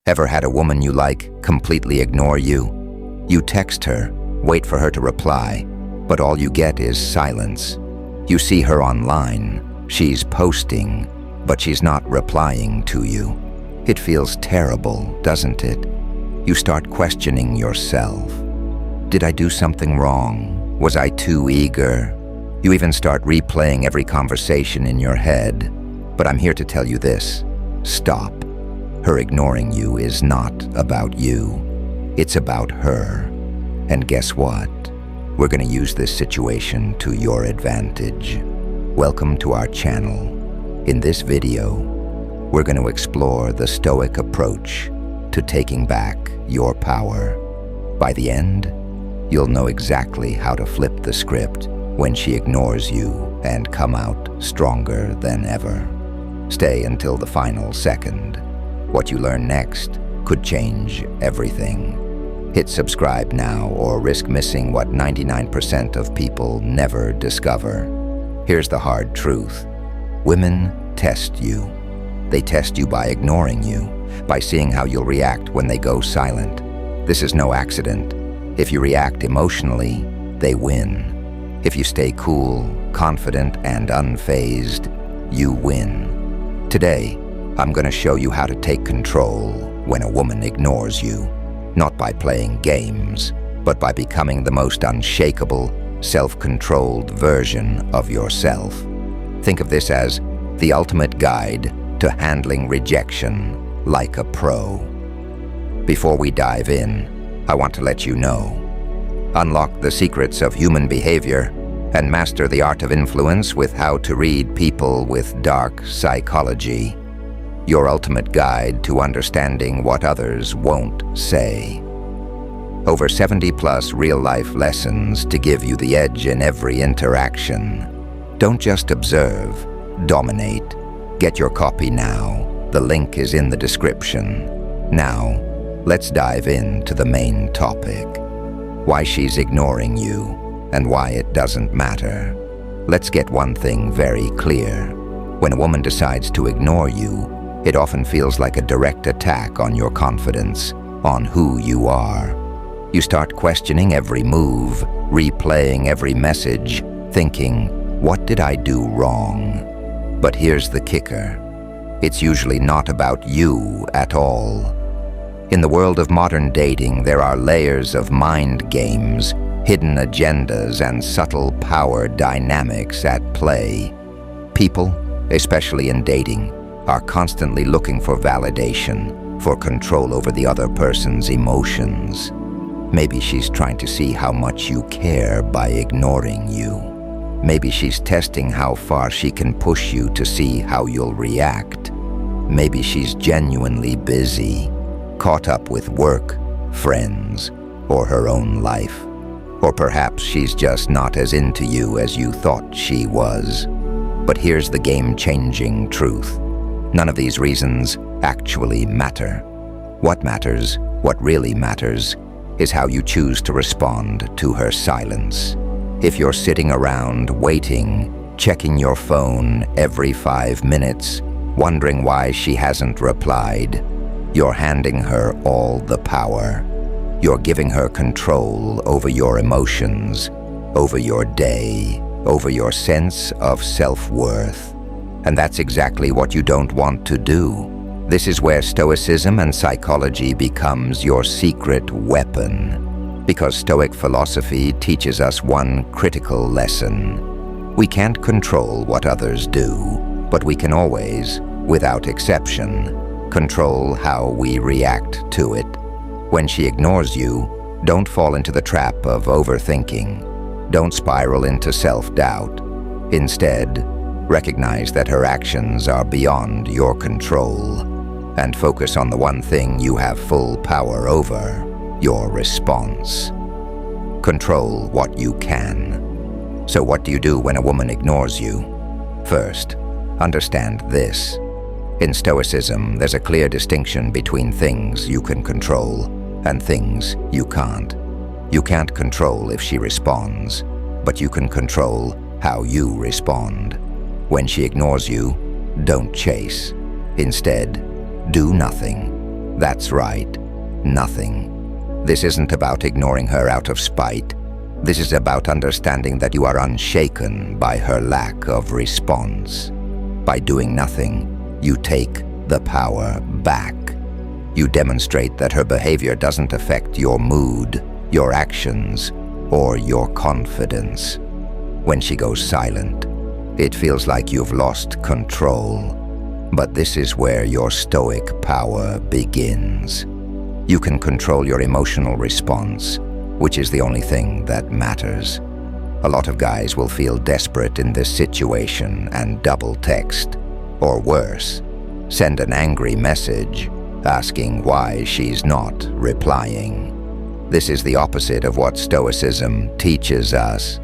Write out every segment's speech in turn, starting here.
Ever had a woman you like completely ignore you? You text her, wait for her to reply, but all you get is silence. You see her online, she's posting, but she's not replying to you. It feels terrible, doesn't it? You start questioning yourself. Did I do something wrong? Was I too eager? You even start replaying every conversation in your head. But I'm here to tell you this: stop. Her ignoring you is not about you. It's about her. And guess what? We're going to use this situation to your advantage. Welcome to our channel. In this video, we're going to explore the Stoic approach to taking back your power. By the end, you'll know exactly how to flip the script when she ignores you and come out stronger than ever. Stay until the final second. What you learn next could change everything. Hit subscribe now or risk missing what 99% of people never discover. Here's the hard truth. Women test you. They test you by ignoring you, by seeing how you'll react when they go silent. This is no accident. If you react emotionally, they win. If you stay cool, confident, and unfazed, you win. Today, I'm going to show you how to take control when a woman ignores you, not by playing games, but by becoming the most unshakable, self-controlled version of yourself. Think of this as the ultimate guide to handling rejection like a pro. Before we dive in, I want to let you know: unlock the secrets of human behavior and master the art of influence with How to Read People with Dark Psychology, your ultimate guide to understanding what others won't say. Over 70+ real-life lessons to give you the edge in every interaction. Don't just observe, dominate. Get your copy now. The link is in the description. Now, let's dive into the main topic: why she's ignoring you and why it doesn't matter. Let's get one thing very clear. When a woman decides to ignore you, it often feels like a direct attack on your confidence, on who you are. You start questioning every move, replaying every message, thinking, what did I do wrong? But here's the kicker. It's usually not about you at all. In the world of modern dating, there are layers of mind games, hidden agendas, and subtle power dynamics at play. People, especially in dating, are constantly looking for validation, for control over the other person's emotions. Maybe she's trying to see how much you care by ignoring you. Maybe she's testing how far she can push you to see how you'll react. Maybe she's genuinely busy, caught up with work, friends, or her own life. Or perhaps she's just not as into you as you thought she was. But here's the game-changing truth. None of these reasons actually matter. What matters, what really matters, is how you choose to respond to her silence. If you're sitting around waiting, checking your phone every 5 minutes, wondering why she hasn't replied, you're handing her all the power. You're giving her control over your emotions, over your day, over your sense of self-worth. And that's exactly what you don't want to do. This is where Stoicism and psychology becomes your secret weapon. Because Stoic philosophy teaches us one critical lesson. We can't control what others do, but we can always, without exception, control how we react to it. When she ignores you, don't fall into the trap of overthinking. Don't spiral into self-doubt. Instead, recognize that her actions are beyond your control, and focus on the one thing you have full power over: your response. Control what you can. So what do you do when a woman ignores you? First, understand this. In Stoicism, there's a clear distinction between things you can control and things you can't. You can't control if she responds, but you can control how you respond. When she ignores you, don't chase. Instead, do nothing. That's right, nothing. This isn't about ignoring her out of spite. This is about understanding that you are unshaken by her lack of response. By doing nothing, you take the power back. You demonstrate that her behavior doesn't affect your mood, your actions, or your confidence. When she goes silent, it feels like you've lost control. But this is where your stoic power begins. You can control your emotional response, which is the only thing that matters. A lot of guys will feel desperate in this situation and double text, or worse, send an angry message asking why she's not replying. This is the opposite of what Stoicism teaches us.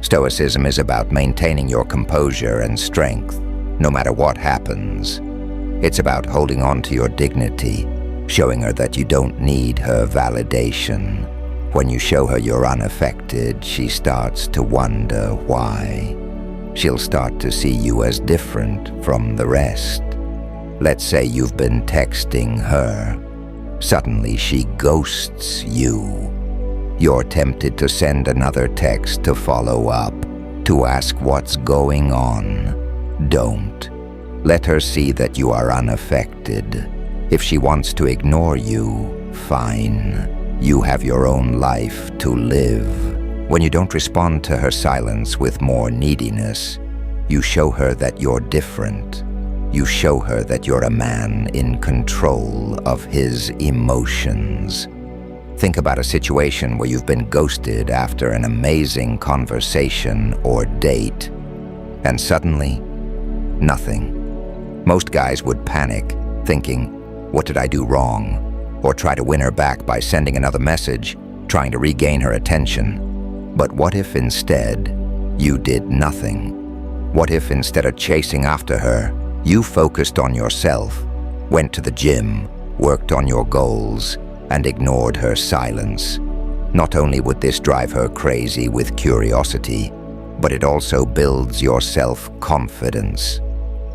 Stoicism is about maintaining your composure and strength, no matter what happens. It's about holding on to your dignity, showing her that you don't need her validation. When you show her you're unaffected, she starts to wonder why. She'll start to see you as different from the rest. Let's say you've been texting her. Suddenly she ghosts you. You're tempted to send another text to follow up, to ask what's going on. Don't. Let her see that you are unaffected. If she wants to ignore you, fine. You have your own life to live. When you don't respond to her silence with more neediness, you show her that you're different. You show her that you're a man in control of his emotions. Think about a situation where you've been ghosted after an amazing conversation or date, and suddenly, nothing. Most guys would panic, thinking, "What did I do wrong?" Or try to win her back by sending another message, trying to regain her attention. But what if instead you did nothing? What if instead of chasing after her, you focused on yourself, went to the gym, worked on your goals, and ignored her silence? Not only would this drive her crazy with curiosity, but it also builds your self-confidence.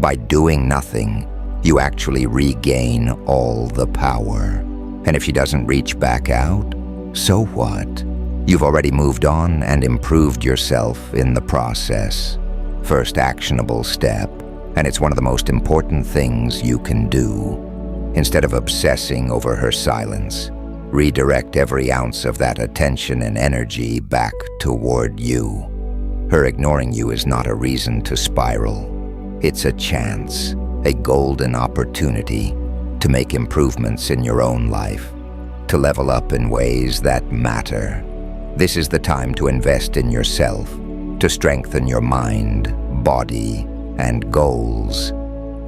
By doing nothing, you actually regain all the power. And if she doesn't reach back out, so what? You've already moved on and improved yourself in the process. First actionable step, and it's one of the most important things you can do. Instead of obsessing over her silence, redirect every ounce of that attention and energy back toward you. Her ignoring you is not a reason to spiral. It's a chance, a golden opportunity to make improvements in your own life, to level up in ways that matter. This is the time to invest in yourself, to strengthen your mind, body, and goals.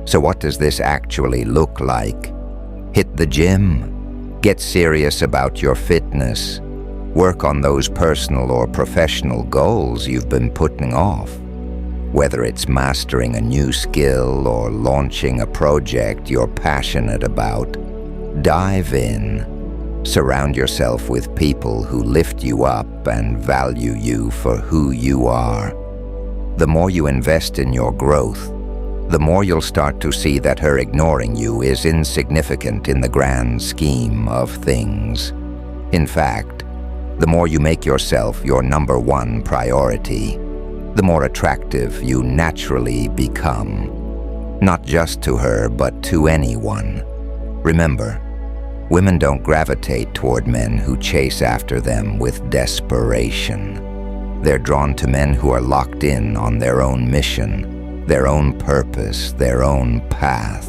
So what does this actually look like? Hit the gym. Get serious about your fitness. Work on those personal or professional goals you've been putting off. Whether it's mastering a new skill or launching a project you're passionate about, dive in. Surround yourself with people who lift you up and value you for who you are. The more you invest in your growth, the more you'll start to see that her ignoring you is insignificant in the grand scheme of things. In fact, the more you make yourself your number one priority, the more attractive you naturally become. Not just to her, but to anyone. Remember, women don't gravitate toward men who chase after them with desperation. They're drawn to men who are locked in on their own mission, their own purpose, their own path.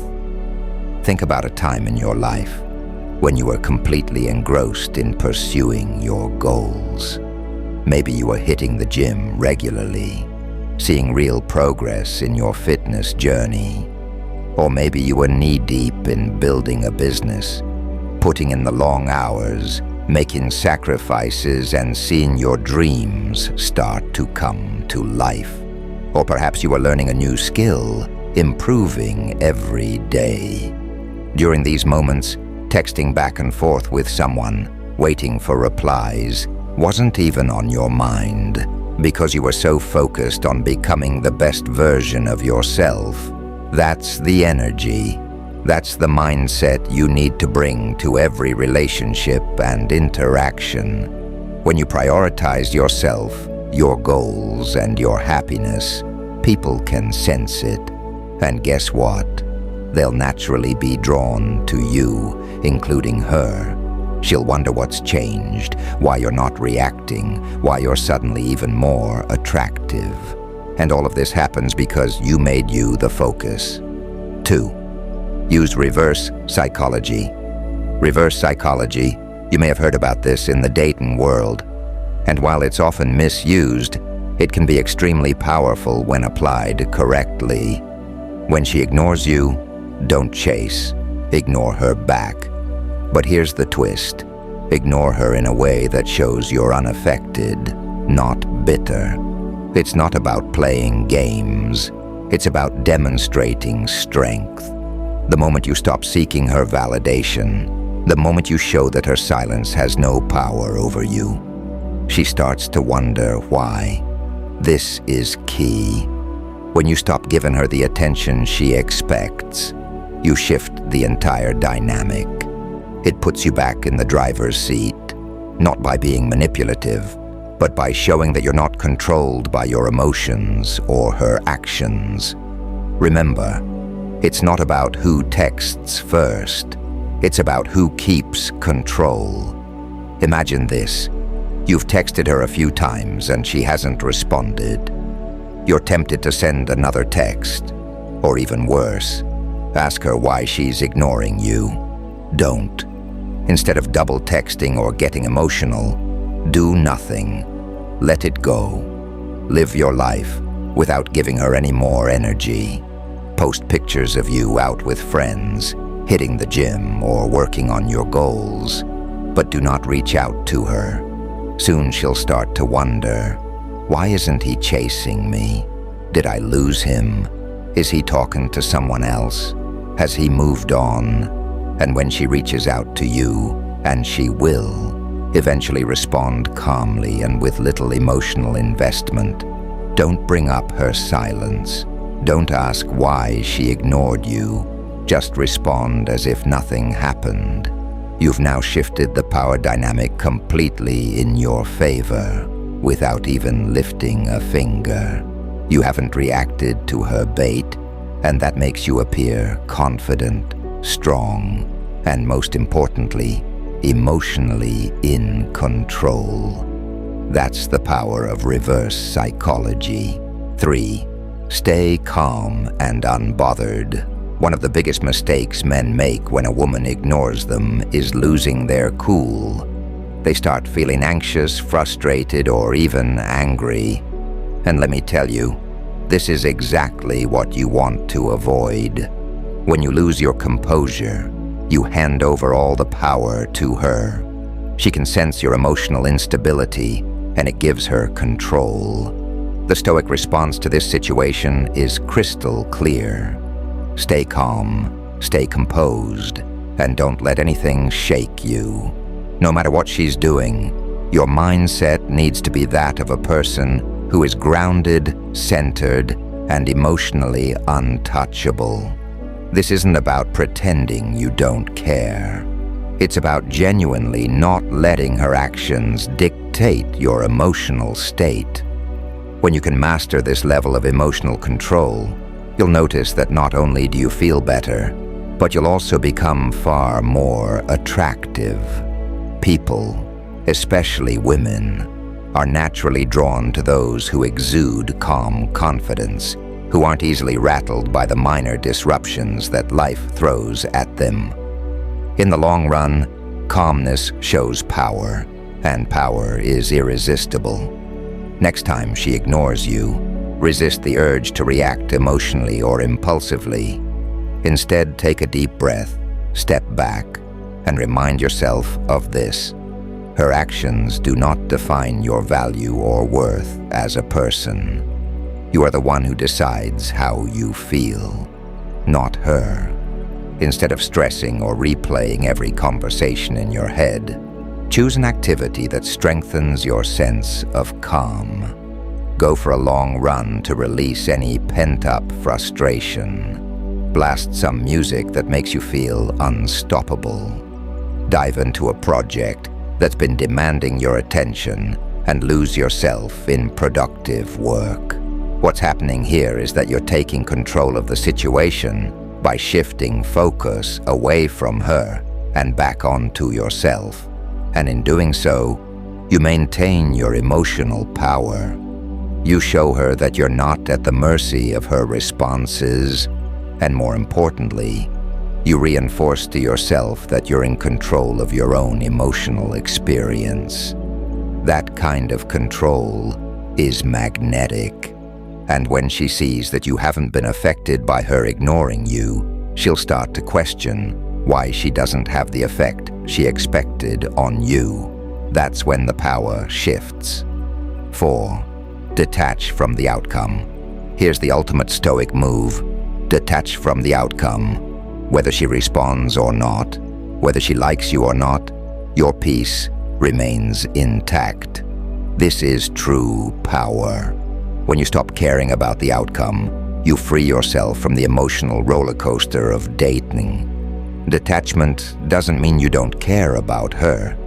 Think about a time in your life when you were completely engrossed in pursuing your goals. Maybe you were hitting the gym regularly, seeing real progress in your fitness journey. Or maybe you were knee-deep in building a business, putting in the long hours, making sacrifices and seeing your dreams start to come to life. Or perhaps you were learning a new skill, improving every day. During these moments, texting back and forth with someone, waiting for replies, wasn't even on your mind because you were so focused on becoming the best version of yourself. That's the energy. That's the mindset you need to bring to every relationship and interaction. When you prioritize yourself, your goals, and your happiness, people can sense it. And guess what? They'll naturally be drawn to you, including her. She'll wonder what's changed, why you're not reacting, why you're suddenly even more attractive. And all of this happens because you made you the focus. 2. Use reverse psychology. Reverse psychology, you may have heard about this in the dating world. And while it's often misused, it can be extremely powerful when applied correctly. When she ignores you, don't chase. Ignore her back. But here's the twist. Ignore her in a way that shows you're unaffected, not bitter. It's not about playing games. It's about demonstrating strength. The moment you stop seeking her validation, the moment you show that her silence has no power over you, she starts to wonder why. This is key. When you stop giving her the attention she expects, you shift the entire dynamic. It puts you back in the driver's seat, not by being manipulative, but by showing that you're not controlled by your emotions or her actions. Remember, it's not about who texts first. It's about who keeps control. Imagine this. You've texted her a few times and she hasn't responded. You're tempted to send another text, or even worse, ask her why she's ignoring you. Don't. Instead of double texting or getting emotional, do nothing. Let it go. Live your life without giving her any more energy. Post pictures of you out with friends, hitting the gym, or working on your goals, but do not reach out to her. Soon she'll start to wonder, why isn't he chasing me? Did I lose him? Is he talking to someone else? Has he moved on? And when she reaches out to you, and she will, eventually respond calmly and with little emotional investment. Don't bring up her silence. Don't ask why she ignored you. Just respond as if nothing happened. You've now shifted the power dynamic completely in your favor, without even lifting a finger. You haven't reacted to her bait, and that makes you appear confident, strong, and most importantly, emotionally in control. That's the power of reverse psychology. 3. Stay calm and unbothered. One of the biggest mistakes men make when a woman ignores them is losing their cool. They start feeling anxious, frustrated, or even angry. And let me tell you, this is exactly what you want to avoid. When you lose your composure, you hand over all the power to her. She can sense your emotional instability, and it gives her control. The Stoic response to this situation is crystal clear. Stay calm, stay composed, and don't let anything shake you. No matter what she's doing, your mindset needs to be that of a person who is grounded, centered, and emotionally untouchable. This isn't about pretending you don't care. It's about genuinely not letting her actions dictate your emotional state. When you can master this level of emotional control, you'll notice that not only do you feel better, but you'll also become far more attractive. People, especially women, are naturally drawn to those who exude calm confidence, who aren't easily rattled by the minor disruptions that life throws at them. In the long run, calmness shows power, and power is irresistible. Next time she ignores you, resist the urge to react emotionally or impulsively. Instead, take a deep breath, step back, and remind yourself of this. Her actions do not define your value or worth as a person. You are the one who decides how you feel, not her. Instead of stressing or replaying every conversation in your head, choose an activity that strengthens your sense of calm. Go for a long run to release any pent-up frustration. Blast some music that makes you feel unstoppable. Dive into a project that's been demanding your attention and lose yourself in productive work. What's happening here is that you're taking control of the situation by shifting focus away from her and back onto yourself. And in doing so, you maintain your emotional power. You show her that you're not at the mercy of her responses, and more importantly, you reinforce to yourself that you're in control of your own emotional experience. That kind of control is magnetic. And when she sees that you haven't been affected by her ignoring you, she'll start to question why she doesn't have the effect she expected on you. That's when the power shifts. 4. Detach from the outcome. Here's the ultimate Stoic move. Detach from the outcome. Whether she responds or not, whether she likes you or not, your peace remains intact. This is true power. When you stop caring about the outcome, you free yourself from the emotional roller coaster of dating. Detachment doesn't mean you don't care about her.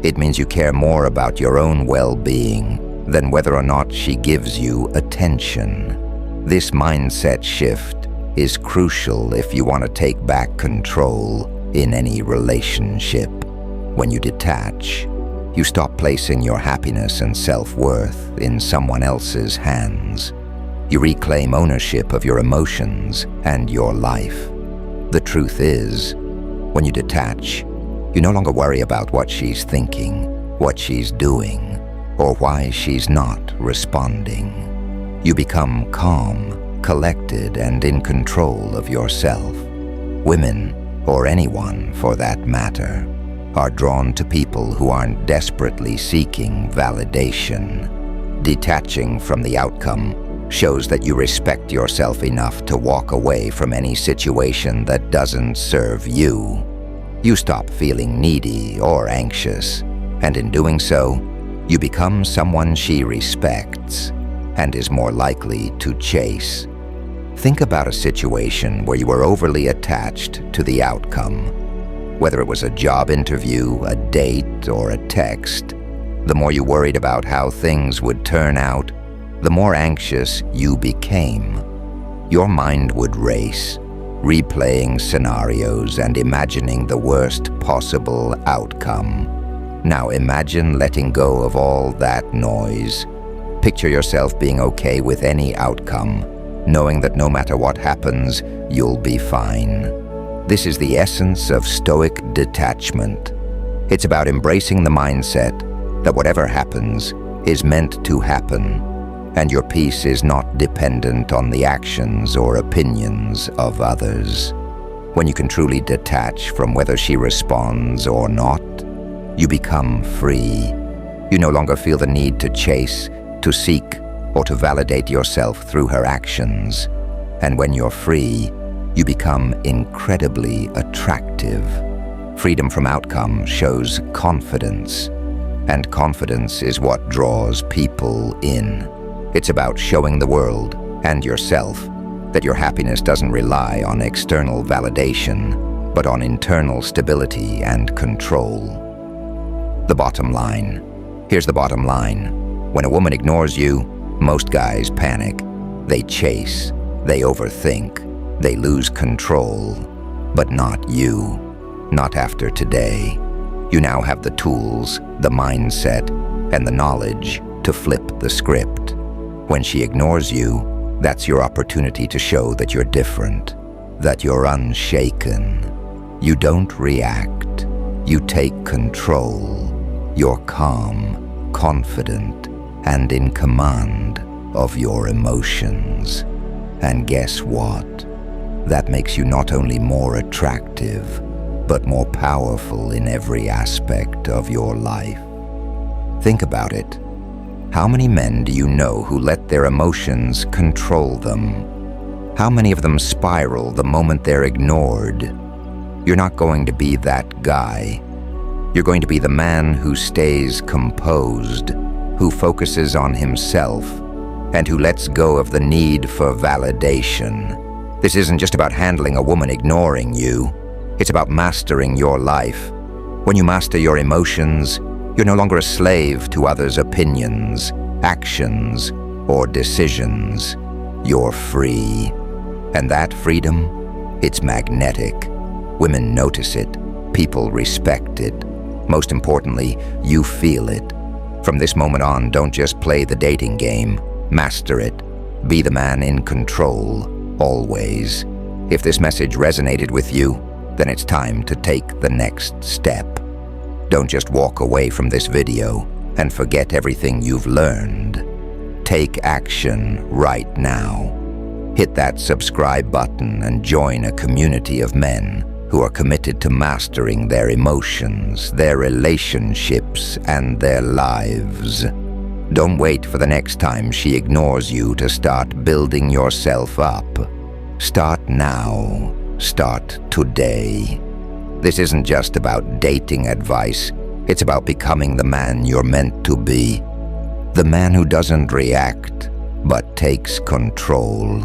It means you care more about your own well-being than whether or not she gives you attention. This mindset shift is crucial if you want to take back control in any relationship. When you detach, you stop placing your happiness and self-worth in someone else's hands. You reclaim ownership of your emotions and your life. The truth is, when you detach, you no longer worry about what she's thinking, what she's doing, or why she's not responding. You become calm, collected, and in control of yourself. Women, or anyone for that matter, are drawn to people who aren't desperately seeking validation. Detaching from the outcome shows that you respect yourself enough to walk away from any situation that doesn't serve you. You stop feeling needy or anxious, and in doing so, you become someone she respects and is more likely to chase. Think about a situation where you were overly attached to the outcome. Whether it was a job interview, a date, or a text, the more you worried about how things would turn out, the more anxious you became. Your mind would race, replaying scenarios and imagining the worst possible outcome. Now imagine letting go of all that noise. Picture yourself being okay with any outcome, knowing that no matter what happens, you'll be fine. This is the essence of Stoic detachment. It's about embracing the mindset that whatever happens is meant to happen, and your peace is not dependent on the actions or opinions of others. When you can truly detach from whether she responds or not, you become free. You no longer feel the need to chase, to seek, or to validate yourself through her actions. And when you're free, you become incredibly attractive. Freedom from outcome shows confidence, and confidence is what draws people in. It's about showing the world and yourself that your happiness doesn't rely on external validation, but on internal stability and control. The bottom line. Here's the bottom line. When a woman ignores you, most guys panic. They chase, they overthink, they lose control, but not you. Not after today. You now have the tools, the mindset, and the knowledge to flip the script. When she ignores you, that's your opportunity to show that you're different, that you're unshaken. You don't react. You take control. You're calm, confident, and in command of your emotions. And guess what? That makes you not only more attractive, but more powerful in every aspect of your life. Think about it. How many men do you know who let their emotions control them? How many of them spiral the moment they're ignored? You're not going to be that guy. You're going to be the man who stays composed, who focuses on himself, and who lets go of the need for validation. This isn't just about handling a woman ignoring you. It's about mastering your life. When you master your emotions, you're no longer a slave to others' opinions, actions, or decisions. You're free. And that freedom, it's magnetic. Women notice it. People respect it. Most importantly, you feel it. From this moment on, don't just play the dating game. Master it. Be the man in control, always. If this message resonated with you, then it's time to take the next step. Don't just walk away from this video and forget everything you've learned. Take action right now. Hit that subscribe button and join a community of men who are committed to mastering their emotions, their relationships, and their lives. Don't wait for the next time she ignores you to start building yourself up. Start now. Start today. This isn't just about dating advice. It's about becoming the man you're meant to be. The man who doesn't react, but takes control.